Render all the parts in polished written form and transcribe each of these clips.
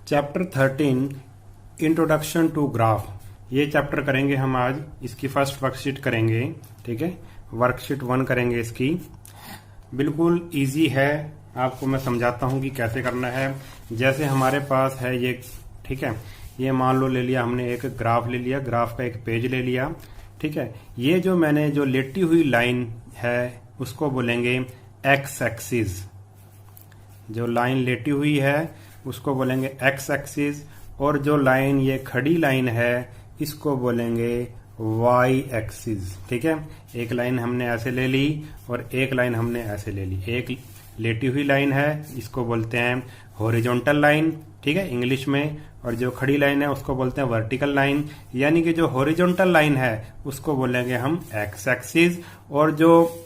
Chapter 13 introduction to graph. ये chapter करेंगे हम आज। इसकी फर्स्ट वर्कशीट करेंगे, ठीक है। वर्कशीट 1 करेंगे इसकी। बिल्कुल इजी है, आपको मैं समझाता हूं कि कैसे करना है। जैसे हमारे पास है ये, ठीक है, ये मान लो ले लिया हमने, एक ग्राफ ले लिया, ग्राफ का एक पेज ले लिया, ठीक है। ये जो मैंने जो लेटी हुई लाइन है उसको बोलेंगे एक्स एक्सिस। जो लाइन लेटी हुई है उसको बोलेंगे एक्स एक्सिस, और जो लाइन ये खड़ी लाइन है इसको बोलेंगे वाई एक्सिस, ठीक है। एक लाइन हमने ऐसे ले ली और एक लाइन हमने ऐसे ले ली। एक लेटी हुई लाइन है, इसको बोलते हैं हॉरिजॉन्टल लाइन, ठीक है, इंग्लिश में। और जो खड़ी लाइन है उसको बोलते हैं वर्टिकल लाइन। यानी कि जो हॉरिजॉन्टल लाइन है उसको बोलेंगे हम एक्स एक्सिस, और जो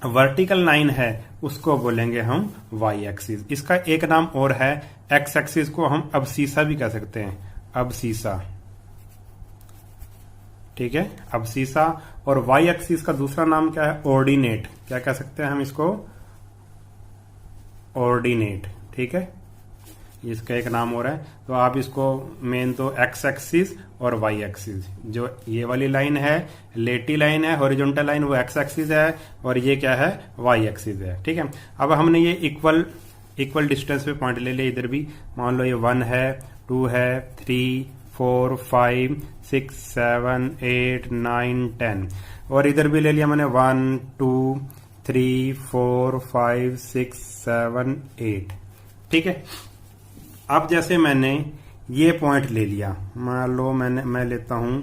वर्टिकल लाइन है उसको बोलेंगे हम वाई एक्सिस। इसका एक नाम और है, एक्स एक्सिस को हम अबसीसा भी कह सकते हैं, अबसीसा, ठीक है, अबसीसा। और वाई एक्सिस का दूसरा नाम क्या है? ऑर्डिनेट। क्या कह सकते हैं हम इसको? ऑर्डिनेट, ठीक है। इसका एक नाम और है। तो आप इसको मेन तो एक्स एक्सिस और वाई एक्सिस, जो ये वाली लाइन है लेटी लाइन है, हॉरिजॉन्टल लाइन, वो एक्स एक्सिस है, और ये क्या है? वाई एक्सिस है, ठीक है। अब हमने ये इक्वल डिस्टेंस पे पॉइंट ले लिया। इधर भी मान लो ये 1 है, 2 है, 3, 4, 5, 6, 7, 8, 9, 10, और इधर भी ले लिया मैंने 1, 2, 3, 4, 5, 6, 7, 8, ठीक है। अब जैसे मैंने ये पॉइंट ले लिया, मान लो मैं लेता हूं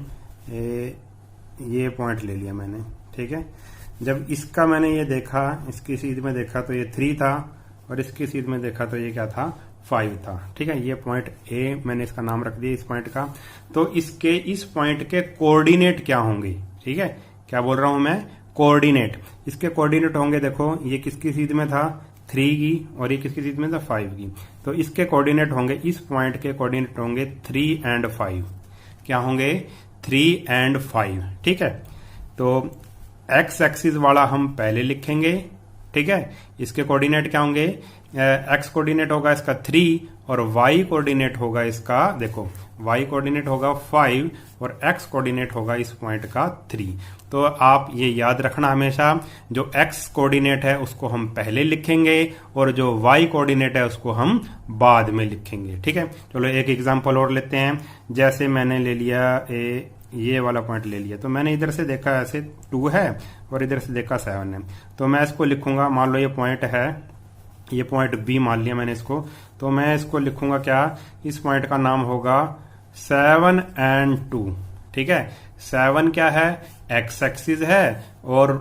ये पॉइंट ले लिया मैंने, ठीक है। जब इसका मैंने ये देखा, इसकी सीध में देखा तो ये 3 था, और इसकी सीध में देखा तो ये क्या था? 5 था, ठीक है। ये पॉइंट ए, मैंने इसका नाम रख दिया इस पॉइंट का। तो इस पॉइंट के कोऑर्डिनेट क्या होंगे? ठीक है, क्या बोल रहा हूं मैं? कोऑर्डिनेट। इसके कोऑर्डिनेट होंगे, देखो ये किसकी सीध में था? 3 की, और ये किसकी सीध में था? 5 की। तो इसके कोऑर्डिनेट होंगे, इस पॉइंट के कोऑर्डिनेट होंगे 3 और 5। क्या होंगे? 3 और 5, ठीक है। तो एक्स एक्सिस वाला हम पहले लिखेंगे, ठीक है। इसके कोऑर्डिनेट क्या होंगे? एक्स कोऑर्डिनेट होगा इसका 3, और वाई कोऑर्डिनेट होगा इसका, देखो वाई कोऑर्डिनेट होगा 5, और एक्स कोऑर्डिनेट होगा इस पॉइंट का 3। तो आप ये याद रखना हमेशा, जो एक्स कोऑर्डिनेट है उसको हम पहले लिखेंगे, और जो वाई कोऑर्डिनेट है उसको हम बाद में लिखेंगे, ठीक है। चलो एक एग्जांपल और लेते हैं। जैसे मैंने ले लिया ये वाला पॉइंट ले लिया, तो मैंने इधर से देखा ऐसे 2 है, और इधर से देखा 7 है। तो मैं इसको लिखूंगा, मान लो ये पॉइंट है, ये पॉइंट बी मान लिया मैंने इसको। तो मैं इसको लिखूंगा क्या? इस पॉइंट का नाम होगा 7 और 2, ठीक है। 7 क्या है? एक्स एक्सिस है, और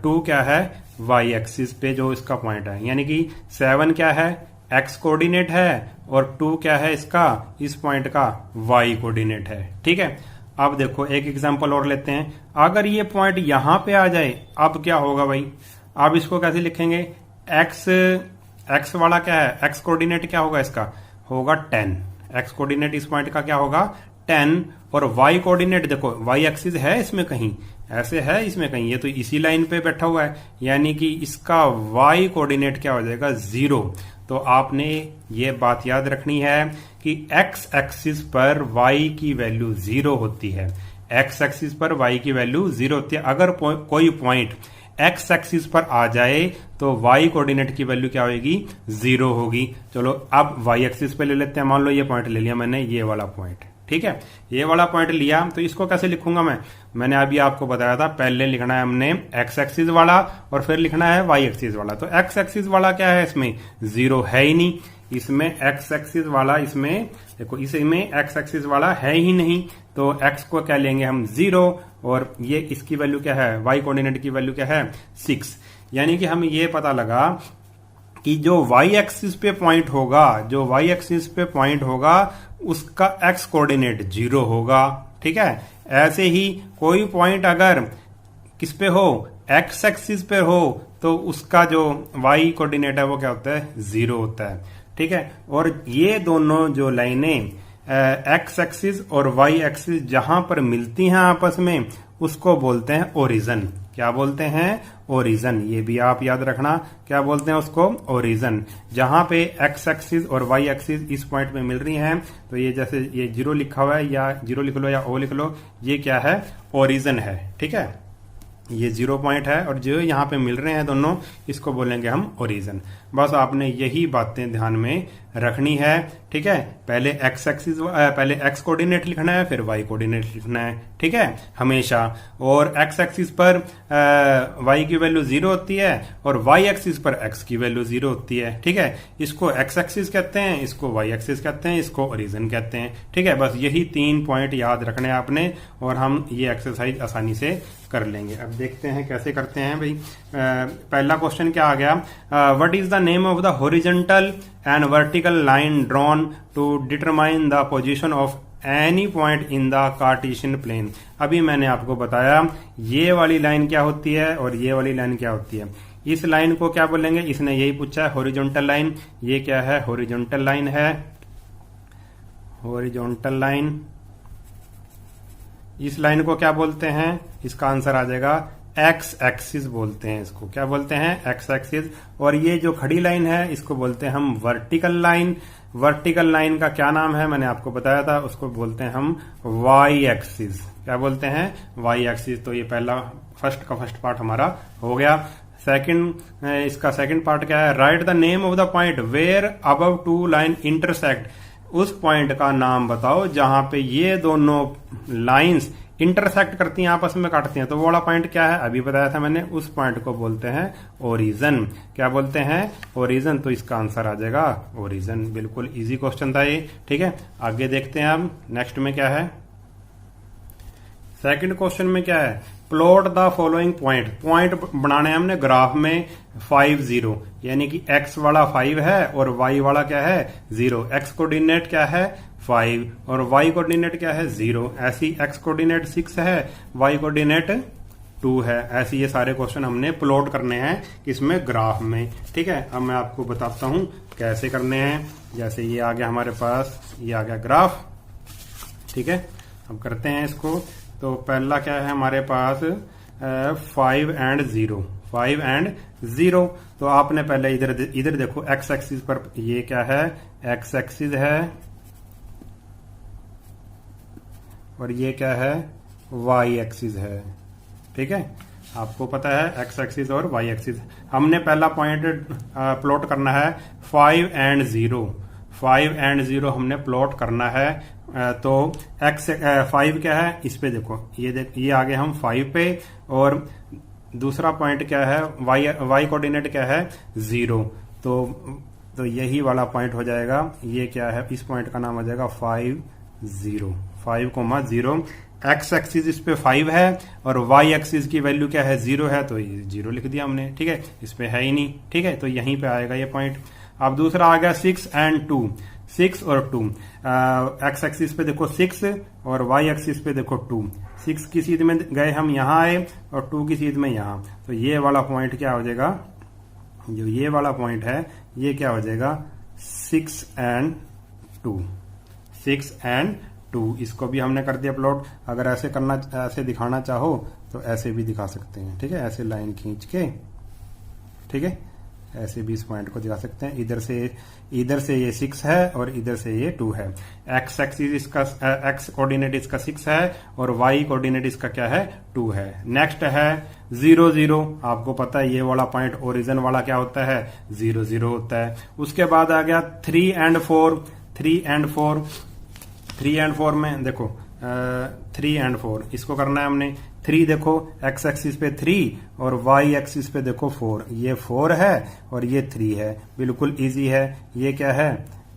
2 क्या है? वाई एक्सिस पे जो इसका पॉइंट है। यानी कि 7 क्या है? एक्स कोऑर्डिनेट है, और 2 क्या है इसका? इस पॉइंट का वाई कोऑर्डिनेट है, ठीक है। अब देखो एक एग्जांपल और लेते हैं। अगर ये पॉइंट यहां पे आ जाए, अब क्या होगा भाई? अब इसको कैसे लिखेंगे? एक्स वाला क्या है? एक्स कोऑर्डिनेट क्या होगा इसका? होगा 10। एक्स कोऑर्डिनेट इस पॉइंट का क्या होगा? 10। और वाई कोऑर्डिनेट देखो, वाई एक्सिस है इसमें कहीं, ऐसे है इसमें कहीं, ये तो इसी लाइन पे बैठा हुआ है, यानी कि इसका वाई कोऑर्डिनेट क्या हो जाएगा? 0। तो आपने ये बात याद रखनी है कि एक्स एक्सिस पर वाई की वैल्यू 0 होती है। एक्स एक्सिस पर वाई की वैल्यू 0 होती है। अगर कोई पॉइंट एक्स एक्सिस पर आ जाए तो वाई कोऑर्डिनेट की वैल्यू क्या होगी? 0 होगी। चलो अब वाई एक्सिस पे ले लेते हैं। मान लो ये पॉइंट ले लिया मैंने, ये वाला पॉइंट, ठीक है। ये वाला पॉइंट लिया, तो इसको कैसे लिखूंगा मैंने अभी आपको बताया था, पहले लिखना है हमने एक्स एक्सिस वाला, और फिर लिखना है वाई एक्सिस वाला। तो एक्स एक्सिस वाला क्या है? इसमें 0 है ही नहीं। इसमें एक्स एक्सिस वाला, इसमें देखो, इसमें एक्स एक्सिस वाला है ही नहीं। तो एक्स को क्या लेंगे हम? 0, और ये इसकी वैल्यू क्या है? वाई कोऑर्डिनेट की वैल्यू क्या है? 6। यानी कि हमें ये पता लगा कि जो वाई एक्सिस पे पॉइंट होगा, जो वाई एक्सिस पे पॉइंट होगा उसका एक्स कोऑर्डिनेट 0 होगा, ठीक है। ऐसे ही कोई पॉइंट अगर किस पे हो? एक्स एक्सिस पे हो, तो उसका जो वाई कोऑर्डिनेट है वो क्या होता है? 0 होता है, ठीक है। और ये दोनों जो लाइनें एक्स एक्सिस और वाई एक्सिस जहां पर मिलती हैं आपस में, उसको बोलते हैं ओरिजिन। क्या बोलते हैं? ओरिजन। ये भी आप याद रखना, क्या बोलते हैं उसको? ओरिजन। जहां पे एक्स एक्सिस और वाई एक्सिस इस पॉइंट में मिल रही हैं, तो ये जैसे ये 0 लिखा हुआ है, या 0 लिख लो या ओ लिख लो, ये क्या है? ओरिजन है। ठीक है, ये 0 पॉइंट है और जो यहाँ पे मिल रहे हैं दोनों, इसको बोलेंगे हम ओरिजन। बस आपने यही बातें ध्यान में रखनी है। ठीक है, पहले एक्स एक्सिस, पहले एक्स कोऑर्डिनेट लिखना है, फिर वाई कोऑर्डिनेट लिखना है। ठीक है, हमेशा। और एक्स एक्सिस पर वाई की वैल्यू 0 होती है और वाई एक्सिस पर एक्स की वैल्यू 0 होती है। ठीक है, इसको एक्स एक्सिस कहते हैं, इसको वाई एक्सिस कहते हैं, इसको ओरिजन कहते हैं। ठीक है, बस यही 3 पॉइंट याद रखने हैं आपने और हम ये एक्सरसाइज आसानी से कर लेंगे। अब देखते हैं कैसे करते हैं भाई। पहला क्वेश्चन क्या आ गया? What is the name of the horizontal and vertical line drawn to determine the position of any point in the Cartesian plane. अभी मैंने आपको बताया ये वाली लाइन क्या होती है और ये वाली लाइन क्या होती है। इस लाइन को क्या बोलेंगे? इसने यही पूछा है, हॉरिजॉन्टल लाइन। ये क्या है? हॉरिजॉन्टल लाइन है, हॉरिजॉन्टल लाइन। इस लाइन को क्या बोलते हैं? इसका आंसर आ जाएगा एक्स एक्सिस बोलते हैं इसको। क्या बोलते हैं? X axis. और ये जो खड़ी लाइन है इसको बोलते हैं हम वर्टिकल लाइन। वर्टिकल लाइन का क्या नाम है? मैंने आपको बताया था, उसको बोलते हैं हम वाई एक्सिस। क्या बोलते हैं? Y axis. तो ये पहला फर्स्ट पार्ट हमारा हो गया। सेकंड, इसका सेकंड पार्ट क्या है? Write the name of the point where above two line intersect. उस पॉइंट का नाम बताओ जहां पे ये दोनों लाइंस इंटरसेक्ट करती हैं, आपस में काटती हैं। तो वो वाला पॉइंट क्या है? अभी बताया था मैंने, उस पॉइंट को बोलते हैं ओरिजन। क्या बोलते हैं? ओरिजन। तो इसका आंसर आ जाएगा ओरिजन। बिल्कुल इजी क्वेश्चन था ये। ठीक है, आगे देखते हैं अब नेक्स्ट में क्या है। सेकंड क्वेश्चन में क्या है? Plot the following point. Point बनाने हैं हमने ग्राफ में 5 0, यानी कि x वाला 5 है और y वाला क्या है? 0। x कोऑर्डिनेट क्या है? 5 और y कोऑर्डिनेट क्या है? 0। ऐसी x कोऑर्डिनेट 6 है, y कोऑर्डिनेट 2 है। ऐसे ये सारे क्वेश्चन हमने प्लॉट करने हैं किसमें? ग्राफ में। ठीक है, अब मैं आपको बताता हूं कैसे करने हैं। जैसे ये आ गया हमारे पास, ये आ गया ग्राफ। ठीक है, अब करते हैं इसको। तो पहला क्या है हमारे पास? 5 and 0। 5 and 0। तो आपने पहले इधर देखो, एक्स एक्सिस पर ये क्या है? एक्स एक्सिस है और ये क्या है? वाई एक्सिस है। ठीक है, आपको पता है एक्स एक्सिस और वाई एक्सिस। हमने पहला पॉइंट प्लॉट करना है 5 and 0। 5 and 0 हमने प्लॉट करना है। तो एक्स 5 क्या है? इस पे देखो, ये आगे हम 5 पे, और दूसरा पॉइंट क्या है? वाई कोऑर्डिनेट क्या है? 0। तो यही वाला पॉइंट हो जाएगा। ये क्या है? इस पॉइंट का नाम हो जाएगा 5 0। 5,0। एक्स एक्सिस इस पे 5 है और वाई एक्सिस की वैल्यू क्या है? 0 है, तो ये 0 लिख दिया हमने। ठीक है, इस पे है ही नहीं। ठीक है, तो यहीं पे आएगा ये पॉइंट। अब दूसरा आ गया 6 and 2। 6 और 2। एक्स एक्सिस पे देखो 6 और वाई एक्सिस पे देखो 2। 6 की सीध में गए हम, यहां आए, और 2 की सीध में यहां। तो ये वाला पॉइंट क्या हो जाएगा? जो ये वाला पॉइंट है ये क्या हो जाएगा? 6 and 2। 6 and 2। इसको भी हमने कर दिया प्लॉट। अगर ऐसे दिखाना चाहो तो ऐसे भी दिखा सकते हैं। ठीक है, ऐसे लाइन खींच के। ठीक है, ऐसे भी इस पॉइंट को दिखा सकते हैं। इधर से ये 6 है और इधर से ये 2 है। एक्स एक्सिस इसका, एक्स कोऑर्डिनेट इसका 6 है और वाई कोऑर्डिनेट इसका क्या है? 2 है। नेक्स्ट है 0 0। आपको पता है ये वाला पॉइंट ओरिजिन वाला क्या होता है? 0 0 होता है। उसके बाद आ गया 3 and 4। 3 and 4। 3 and 4 में देखो 3 and 4 इसको करना है हमने। 3 देखो, एक्स एक्सिस पे 3 और वाई एक्सिस पे देखो 4। ये 4 है और ये 3 है। बिल्कुल इजी है। ये क्या है?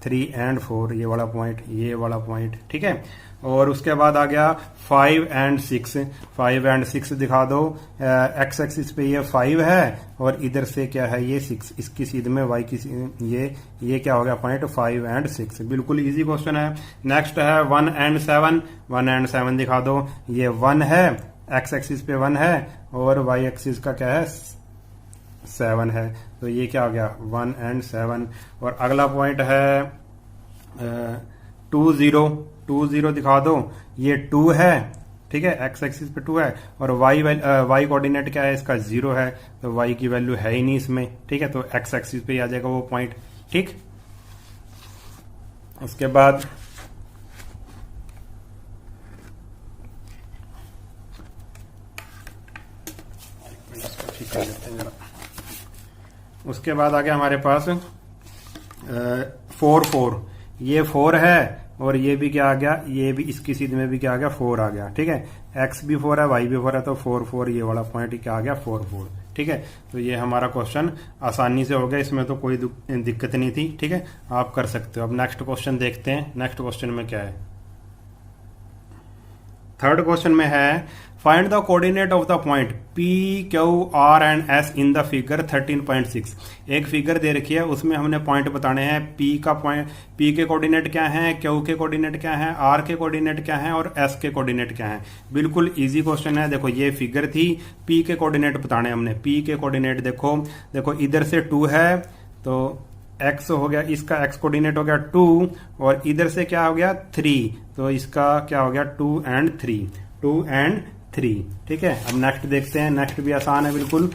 3 and 4, ये वाला पॉइंट, ये वाला पॉइंट। ठीक है, और उसके बाद आ गया 5 and 6। 5 and 6 दिखा दो। एक्स एक्सिस पे ये 5 है और इधर से क्या है? ये 6। इसकी सीध में वाई की ये क्या हो गया पॉइंट? 5 and 6। बिल्कुल इजी क्वेश्चन है। नेक्स्ट है 1 and 7। 1 and 7 दिखा दो। ये 1 है, एक्स एक्सिस पे 1 है और वाई एक्सिस का क्या है? 7 है। तो ये क्या हो गया? 1 and 7। और अगला पॉइंट है 2 0। 2 0 दिखा दो। ये 2 है ठीक है, एक्स एक्सिस पे 2 है और वाई कोऑर्डिनेट क्या है इसका 0 है, तो वाई की वैल्यू है ही नहीं इसमें, ठीक है, तो एक्स एक्सिस पे ही आ जाएगा वो पॉइंट। ठीक, उसके बाद उसके बाद आ गया हमारे पास 4 4, ये 4 है और ये भी क्या आ गया, ये भी इसकी सीध में भी क्या आ गया 4 आ गया। ठीक है, एक्स भी 4 है, वाई भी 4 है, तो 4 4 ये वाला पॉइंट क्या आ गया 4 4। ठीक है, तो ये हमारा क्वेश्चन आसानी से हो गया, इसमें तो कोई दिक्कत नहीं थी। ठीक है, आप कर सकते हो। अब नेक्स्ट क्वेश्चन देखते हैं, नेक्स्ट क्वेश्चन में क्या है। थर्ड क्वेश्चन में है find the coordinate of the point P Q R and S in the figure 13.6। एक फिगर दे रखी है, उसमें हमने पॉइंट बताने हैं। पी का पॉइंट, पी के कोऑर्डिनेट क्या है, क्यू के कोऑर्डिनेट क्या है, आर के कोऑर्डिनेट क्या है और एस के कोऑर्डिनेट क्या है। बिल्कुल इजी क्वेश्चन है। देखो ये फिगर थी, पी के कोऑर्डिनेट बताने हमने। पी के कोऑर्डिनेट देखो इधर से 2 है तो x हो गया, इसका x कोऑर्डिनेट हो गया 2 और इधर से क्या हो गया 3, तो इसका क्या हो गया 2 and 3। ठीक है, अब नेक्स्ट देखते हैं। नेक्स्ट भी आसान है, बिल्कुल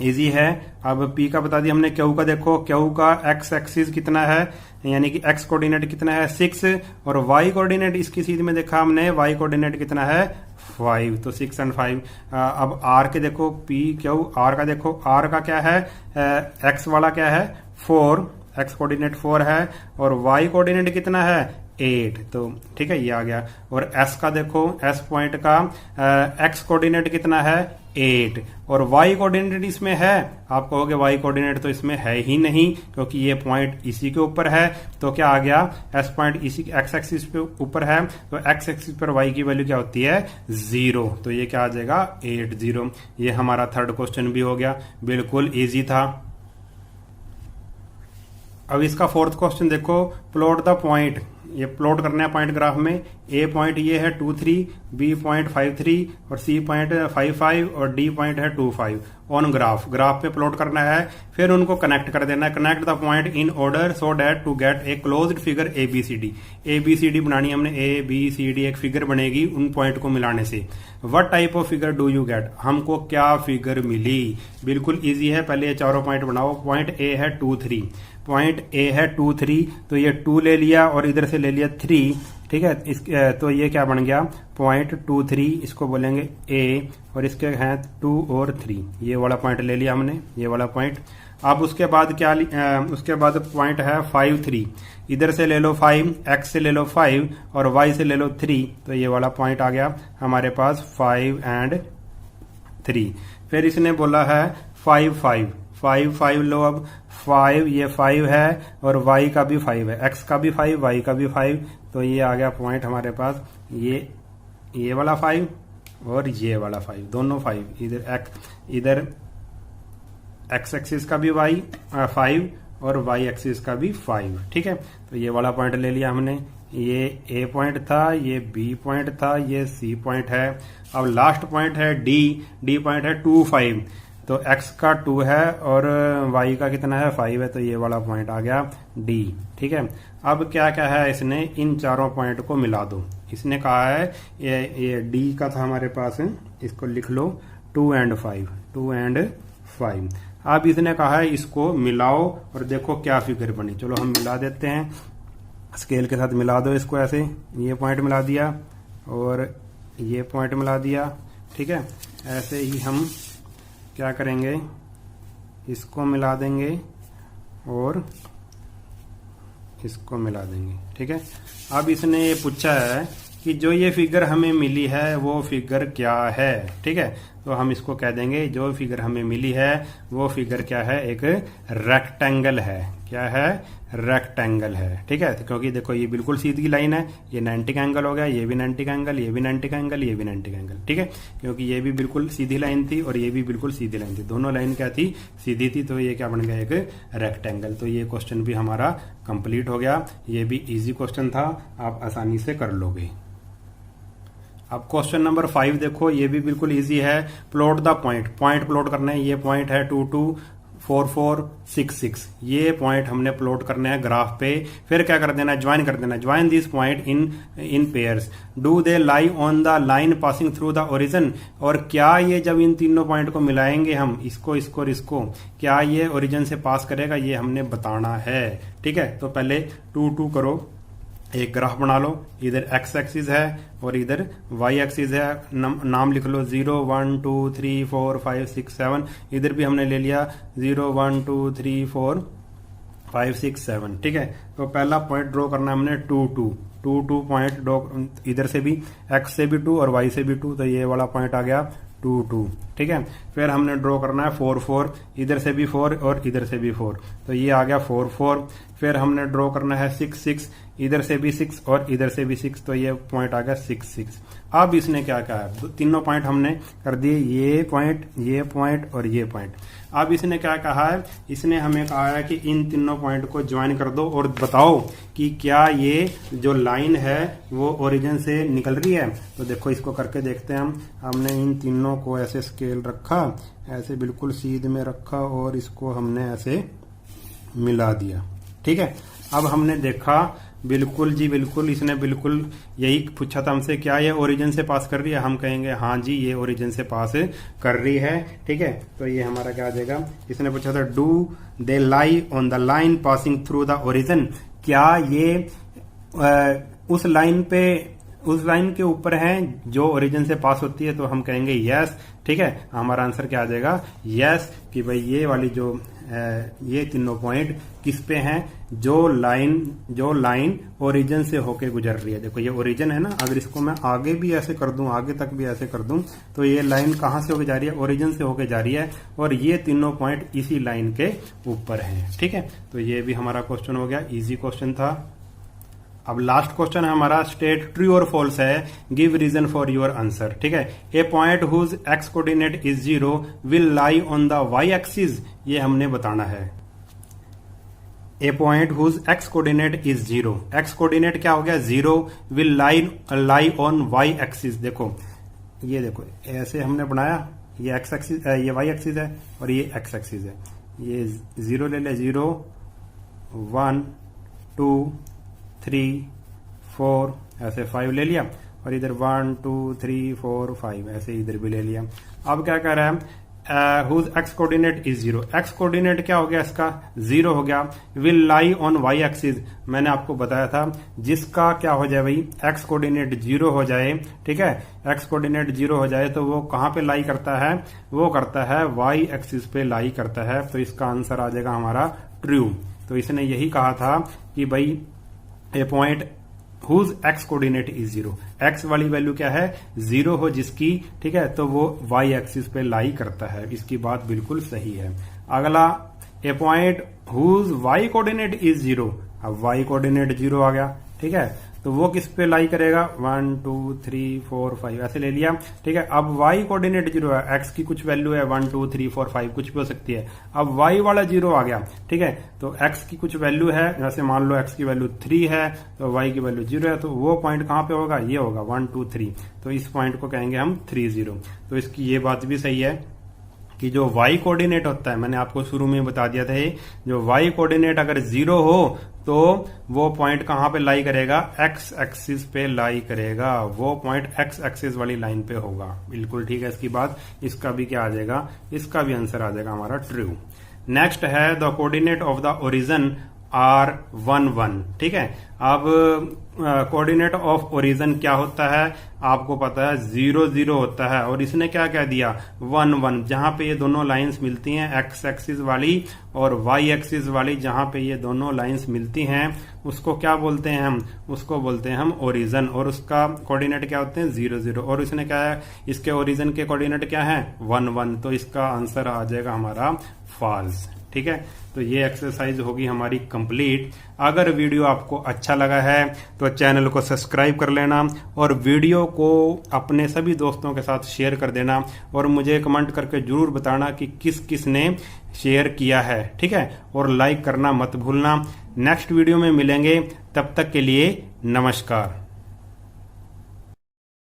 इजी है। अब p का बता दिया हमने। q का देखो, q का x एक्सिस कितना है, यानी कि x कोऑर्डिनेट कितना है 6 और y कोऑर्डिनेट इसकी सीध में देखा हमने, y कोऑर्डिनेट कितना है 5, तो 6 and 5। अब r के देखो, p q r का देखो, r का क्या है, x वाला क्या है 4, x कोऑर्डिनेट 4 है और y कोऑर्डिनेट कितना है 8, तो ठीक है ये आ गया। और s का देखो, s पॉइंट का x कोऑर्डिनेट कितना है 8 और y कोऑर्डिनेट इसमें है, आप कहोगे y कोऑर्डिनेट तो इसमें है ही नहीं क्योंकि ये पॉइंट इसी के ऊपर है, तो क्या आ गया s पॉइंट इसी x एक्सिस पे ऊपर है, तो x एक्सिस पर y की वैल्यू क्या होती है 0, तो ये क्या आ जाएगा 8 0। ये हमारा थर्ड क्वेश्चन भी हो गया, बिल्कुल इजी था। अब इसका फोर्थ क्वेश्चन देखो, प्लॉट द पॉइंट। ये प्लॉट करना है पॉइंट ग्राफ में। ए पॉइंट ये है 2 3, बी पॉइंट 5 3 और सी पॉइंट 5 5 और डी पॉइंट है 2 5 ऑन ग्राफ। ग्राफ पे प्लॉट करना है, फिर उनको कनेक्ट कर देना है। Connect the point in order so that to get a closed figure ABCD। ABCD बनानी है हमने, ABCD एक फिगर बनेगी उन पॉइंट को मिलाने से। What type of figure do you get, हमको क्या फिगर मिली। बिल्कुल इजी है, पहले ये चारों पॉइंट बनाओ। पॉइंट ए है 2 3, पॉइंट ए है 2 3, तो ये 2 ले लिया और इधर से ले लिया 3। ठीक है, तो ये क्या बन गया पॉइंट 2 3, इसको बोलेंगे ए और इसके हैं 2 और 3, ये वाला पॉइंट ले लिया हमने, ये वाला पॉइंट। अब उसके बाद क्या उसके बाद पॉइंट है 5 3, इधर से ले लो 5, x से ले लो 5 और y से ले लो 3, तो ये वाला पॉइंट आ गया हमारे पास 5 and 3। फिर इसने बोला है 5 5 5 5 लो, अब 5 ये 5 है और y का भी 5 है, x का भी 5 y का भी 5, तो ये आ गया पॉइंट हमारे पास ये वाला 5 और ये वाला 5, दोनों 5। इधर x एक्सिस का भी 5 और y एक्सिस का भी 5। ठीक है, तो ये वाला पॉइंट ले लिया हमने। ये a पॉइंट था, ये b पॉइंट था, ये c पॉइंट है। अब लास्ट पॉइंट है d पॉइंट है 2 5, तो x का 2 है और y का कितना है 5 है, तो ये वाला पॉइंट आ गया d। ठीक है, अब क्या क्या है, इसने इन चारों पॉइंट को मिला दो। इसने कहा है ये d का था हमारे पास, इसको लिख लो 2 and 5। अब इसने कहा है इसको मिलाओ और देखो क्या फिगर बनी। चलो हम मिला देते हैं, स्केल के साथ मिला दो इसको। ऐसे ये पॉइंट मिला दिया और ये पॉइंट मिला दिया। ठीक है, ऐसे ही हम क्या करेंगे, इसको मिला देंगे और इसको मिला देंगे। ठीक है, अब इसने ये पूछा है कि जो ये फिगर हमें मिली है वो फिगर क्या है। ठीक है, तो हम इसको कह देंगे जो फिगर हमें मिली है वो फिगर क्या है, एक रेक्टेंगल है। क्या है, रेक्टेंगल है। ठीक है, तो क्योंकि देखो ये बिल्कुल सीधी लाइन है, ये 90 एंगल हो गया, ये भी 90 एंगल, ये भी 90 एंगल, ये भी 90 एंगल। ठीक है, क्योंकि ये भी बिल्कुल सीधी लाइन थी और ये भी बिल्कुल सीधी लाइन थी, दोनों लाइन क्या थी, सीधी थी, तो ये क्या बन गया, एक रेक्टेंगल। तो ये क्वेश्चन भी हमारा कंप्लीट हो गया। ये भी इजी क्वेश्चन था, आप आसानी से कर लोगे। अब क्वेश्चन नंबर 5 देखो, ये भी बिल्कुल इजी है। प्लॉट द पॉइंट प्लॉट करना है। ये पॉइंट है 2 2, 4466 ये पॉइंट हमने प्लॉट करने हैं ग्राफ पे। फिर क्या कर देना, ज्वाइन कर देना, join this point in pairs, do they lie on the line passing through the origin. और क्या ये जब इन तीनों पॉइंट को मिलाएंगे हम, इसको इसको और इसको, क्या ये ओरिजिन से पास करेगा, ये हमने बताना है। ठीक है, तो पहले 2 2 करो, एक ग्राफ बना लो, इधर एक्स एक्सिस है और इधर वाई एक्सिस है, नाम लिख लो 0 1 2 3 4 5 6 7, इधर भी हमने ले लिया 0 1 2 3 4 5 6 7। ठीक है, तो पहला पॉइंट ड्रॉ करना है हमने 2 2 2 2 पॉइंट ड्रॉ, इधर से भी एक्स से भी 2 और वाई से भी 2, तो ये वाला पॉइंट आ गया 2 2। ठीक है, फिर हमने ड्रॉ करना है 4 4, इधर से भी 4 और इधर से भी 4, तो ये आ गया 4 4। फिर हमने ड्रॉ करना है 6 6, इधर से भी 6 और इधर से भी 6, तो ये पॉइंट आ गया 6 6। अब इसने क्या कहा है, तीनों पॉइंट हमने कर दिए, ये पॉइंट और ये पॉइंट। अब इसने क्या कहा है, इसने हमें कहा है कि इन तीनों पॉइंट को ज्वाइन कर दो और बताओ कि क्या ये जो लाइन है वो ओरिजिन से निकल रही है। तो देखो इसको करके देखते हैं हमने इन तीनों को ऐसे स्केल रखा, ऐसे बिल्कुल सीध में रखा और इसको हमने ऐसे मिला दिया। ठीक है, अब हमने देखा बिल्कुल जी बिल्कुल, इसने बिल्कुल यही पूछा था हमसे, क्या ये ओरिजिन से पास कर रही है, हम कहेंगे हाँ जी ये ओरिजिन से पास कर रही है। ठीक है, तो ये हमारा क्या आ जाएगा, इसने पूछा था do they lie on the line passing through the origin, क्या ये उस लाइन के ऊपर है जो ओरिजिन से पास होती है, तो हम कहेंगे यस। ठीक है, हमारा आंसर क्या आ जाएगा, यस, कि भाई ये वाली जो ये तीनों पॉइंट किस पे हैं, जो लाइन ओरिजिन से होके गुजर रही है। देखो ये ओरिजिन है ना, अगर इसको मैं आगे भी ऐसे कर दूं, आगे तक भी ऐसे कर दूं, तो ये लाइन कहां से होके जा रही है, ओरिजिन से होके जा रही है, और ये तीनों पॉइंट इसी लाइन के ऊपर हैं। ठीक है, तो ये भी हमारा क्वेश्चन हो गया, इजी क्वेश्चन था। अब लास्ट क्वेश्चन है हमारा, स्टेट ट्रू और फॉल्स है, give reason for your answer. ठीक है, a point whose x coordinate is 0 will lie on the y axis, ये हमने बताना है। A point whose x coordinate is 0, x coordinate क्या हो गया 0, will lie on Y axis. देखो ये देखो ऐसे हमने बनाया, ये एक्स एक्सिस, ये वाई एक्सिस है और ये एक्स एक्सिस है, ये 0 ले ले, 0 1 2 3 4 ऐसे 5 ले लिया, और इधर 1 2 3 4 5 ऐसे इधर भी ले लिया। अब क्या कह रहा है, whose x coordinate is 0, x coordinate क्या हो गया इसका 0 हो गया, will lie on Y axis, मैंने आपको बताया था जिसका क्या हो जाए भाई, एक्स कोऑर्डिनेट 0 हो जाए। ठीक है, एक्स कोऑर्डिनेट 0 हो जाए तो वो कहां पे लाई करता है, वो करता है वाई एक्सिस पे लाई करता है, तो इसका आंसर आ जाएगा हमारा ट्रू। तो इसने यही कहा था कि भाई a point whose x coordinate is 0, x वाली वैल्यू क्या है 0 हो जिसकी, ठीक है, तो वो वाई एक्सिस पे लाई करता है, इसकी बात बिल्कुल सही है। अगला, a point whose y coordinate is 0, अब वाई कोऑर्डिनेट 0 आ गया। ठीक है, तो वो किस पे लाई करेगा, 1 2 3 4 5 ऐसे ले लिया। ठीक है, अब वाई कोऑर्डिनेट 0 है, एक्स की कुछ वैल्यू है 1 2 3 4 5 कुछ भी हो सकती है, अब वाई वाला 0 आ गया। ठीक है, तो एक्स की कुछ वैल्यू है, जैसे मान लो एक्स की वैल्यू 3 है तो वाई की वैल्यू 0 है, तो वो पॉइंट कहां पे होगा, ये होगा 1 2 3, तो इस पॉइंट को कहेंगे हम 3 0। तो इसकी ये बात भी सही है कि जो y कोऑर्डिनेट होता है, मैंने आपको शुरू में बता दिया था, जो y कोऑर्डिनेट अगर 0 हो तो वो पॉइंट कहां पे लाई करेगा, x एक्सिस पे लाई करेगा, वो पॉइंट x एक्सिस वाली लाइन पे होगा। बिल्कुल ठीक है इसकी बात, इसका भी क्या आ जाएगा, इसका भी आंसर आ जाएगा हमारा ट्रू। नेक्स्ट है the coordinate of the origin are 1 1। ठीक है, अब कोऑर्डिनेट ऑफ ओरिजिन क्या होता है, आपको पता है 0 0 होता है, और इसने क्या कह दिया 1 1, जहां पे ये दोनों लाइंस मिलती हैं, एक्स एक्सिस वाली और वाई एक्सिस वाली, जहां पे ये दोनों लाइंस मिलती हैं उसको क्या बोलते हैं हम, उसको बोलते हैं हम ओरिजिन, और उसका कोऑर्डिनेट क्या होते हैं 0 0, और इसने क्या है, इसके ओरिजिन के कोऑर्डिनेट क्या है 1 1, तो इसका आंसर आ जाएगा हमारा फॉल्स। ठीक है, तो ये एक्सरसाइज होगी हमारी कंप्लीट। अगर वीडियो आपको अच्छा लगा है तो चैनल को सब्सक्राइब कर लेना, और वीडियो को अपने सभी दोस्तों के साथ शेयर कर देना, और मुझे कमेंट करके जरूर बताना कि किस किस ने शेयर किया है। ठीक है, और लाइक करना मत भूलना। नेक्स्ट वीडियो में मिलेंगे, तब तक के लिए नमस्कार।